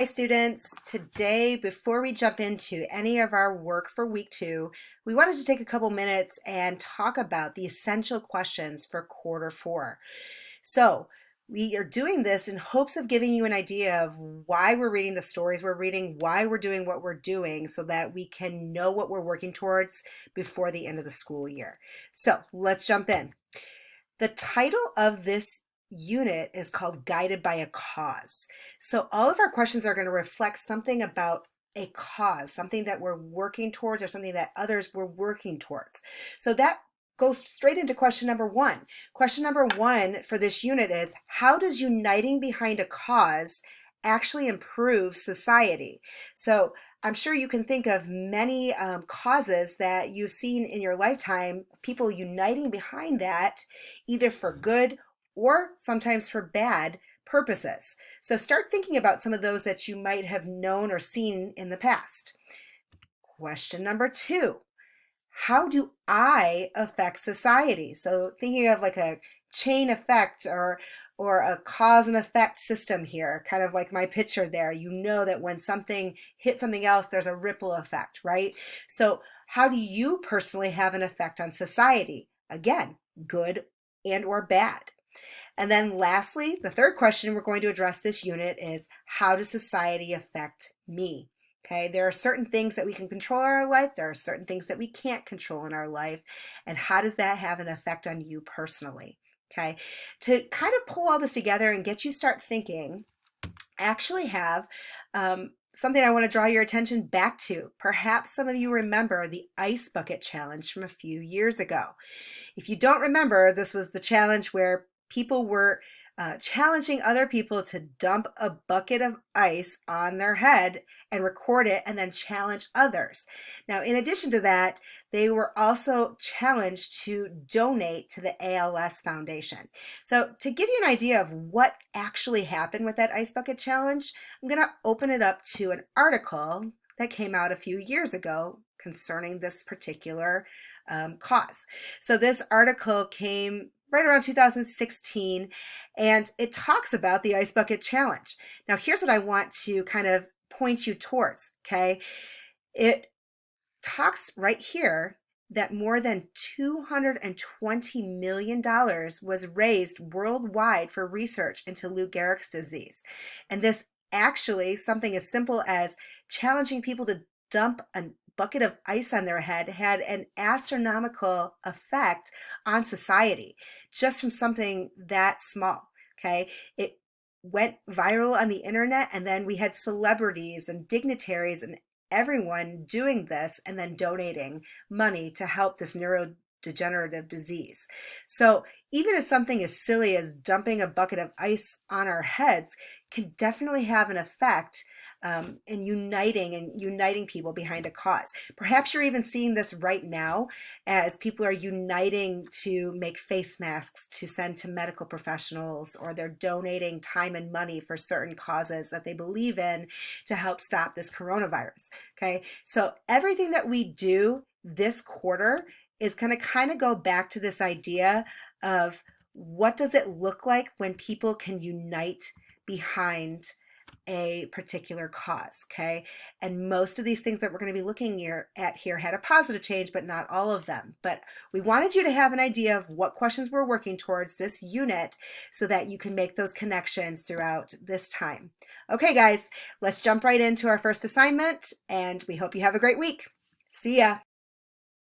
Hi students, today before we jump into any of our work for week 2, we wanted to take a couple minutes and talk about the essential questions for quarter 4. So we are doing this in hopes of giving you an idea of why we're reading the stories we're reading, why we're doing what we're doing, so that we can know what we're working towards before the end of the school year. So let's jump in. The title of this unit is called Guided by a Cause. So all of our questions are going to reflect something about a cause, something that we're working towards or something that others were working towards. So that goes straight into question number 1. Question number 1 for this unit is, how does uniting behind a cause actually improve society? So I'm sure you can think of many causes that you've seen in your lifetime, people uniting behind that, either for good or sometimes for bad purposes. So start thinking about some of those that you might have known or seen in the past. Question number 2, how do I affect society? So thinking of like a chain effect or a cause and effect system here, kind of like my picture there. You know that when something hits something else, there's a ripple effect, right? So how do you personally have an effect on society? Again, good and or bad. And then lastly, the third question we're going to address this unit is, how does society affect me? Okay, there are certain things that we can control in our life. There are certain things that we can't control in our life. And how does that have an effect on you personally? Okay, to kind of pull all this together and get you start thinking, I actually have something I want to draw your attention back to. Perhaps some of you remember the ice bucket challenge from a few years ago. If you don't remember, this was the challenge where people were challenging other people to dump a bucket of ice on their head and record it and then challenge others. Now, in addition to that, they were also challenged to donate to the ALS Foundation. So to give you an idea of what actually happened with that ice bucket challenge, I'm going to open it up to an article that came out a few years ago concerning this particular cause. So this article came right around 2016, and it talks about the ice bucket challenge. Now, here's what I want to kind of point you towards, okay? It talks right here that more than $220 million was raised worldwide for research into Lou Gehrig's disease. And this actually, something as simple as challenging people to dump a bucket of ice on their head, had an astronomical effect on society just from something that small. Okay, it went viral on the internet, and then we had celebrities and dignitaries and everyone doing this and then donating money to help this neurodegenerative disease. So even as something as silly as dumping a bucket of ice on our heads can definitely have an effect in uniting people behind a cause. Perhaps you're even seeing this right now as people are uniting to make face masks to send to medical professionals, or they're donating time and money for certain causes that they believe in to help stop this coronavirus. Okay, so everything that we do this quarter is going to kind of go back to this idea of, what does it look like when people can unite behind a particular cause, okay? And most of these things that we're going to be looking at here had a positive change, but not all of them. But we wanted you to have an idea of what questions we're working towards this unit so that you can make those connections throughout this time. Okay, guys, let's jump right into our first assignment, and we hope you have a great week. See ya.